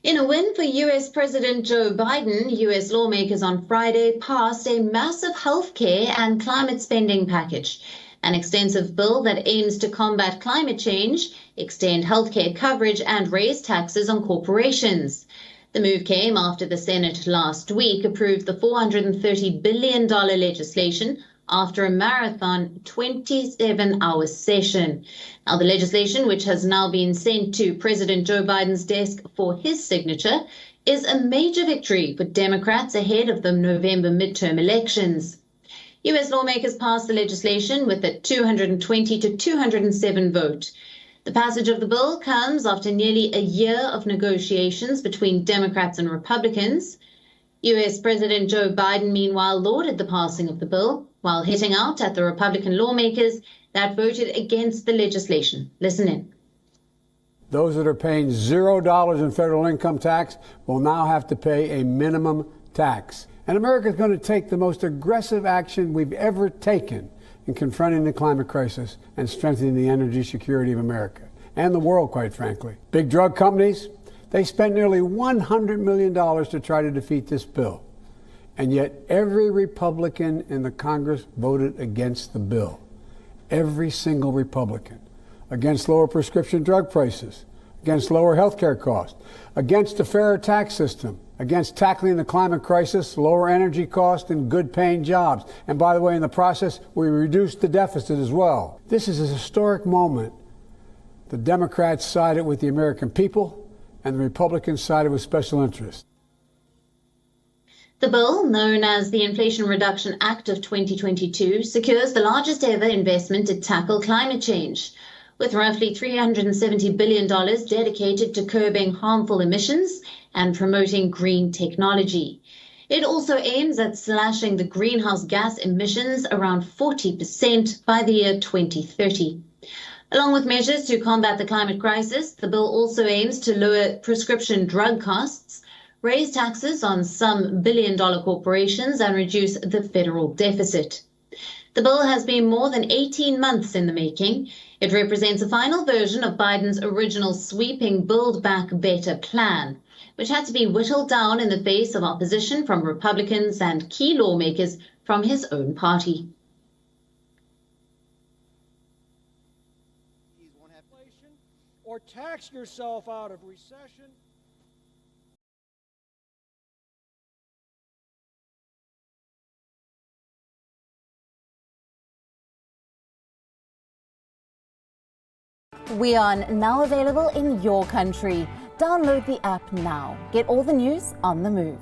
In a win for U.S. President Joe Biden, U.S. lawmakers on Friday passed a massive healthcare and climate spending package, an extensive bill that aims to combat climate change, extend healthcare coverage, and raise taxes on corporations. The move came after the Senate last week approved the $430 billion legislation after a marathon 27-hour session. Now, the legislation, which has now been sent to President Joe Biden's desk for his signature, is a major victory for Democrats ahead of the November midterm elections. U.S. lawmakers passed the legislation with a 220 to 207 vote. The passage of the bill comes after nearly a year of negotiations between Democrats and Republicans. U.S. President Joe Biden, meanwhile, lauded the passing of the bill while hitting out at the Republican lawmakers that voted against the legislation. Listen in. Those that are paying $0 in federal income tax will now have to pay a minimum tax. And America is going to take the most aggressive action we've ever taken in confronting the climate crisis and strengthening the energy security of America and the world, quite frankly. Big drug companies, they spent nearly $100 million to try to defeat this bill. And yet every Republican in the Congress voted against the bill. Every single Republican. Against lower prescription drug prices, against lower health care costs, against a fairer tax system, against tackling the climate crisis, lower energy costs, and good-paying jobs. And by the way, in the process, we reduced the deficit as well. This is a historic moment. The Democrats sided with the American people, and the Republicans sided with special interests. The bill, known as the Inflation Reduction Act of 2022, secures the largest ever investment to tackle climate change, with roughly $370 billion dedicated to curbing harmful emissions and promoting green technology. It also aims at slashing the greenhouse gas emissions around 40% by the year 2030. Along with measures to combat the climate crisis, the bill also aims to lower prescription drug costs, raise taxes on some billion-dollar corporations, and reduce the federal deficit. The bill has been more than 18 months in the making. It represents a final version of Biden's original sweeping Build Back Better plan, which had to be whittled down in the face of opposition from Republicans and key lawmakers from his own party. Or tax yourself out of recession. WION, now available in your country. Download the app now. Get all the news on the move.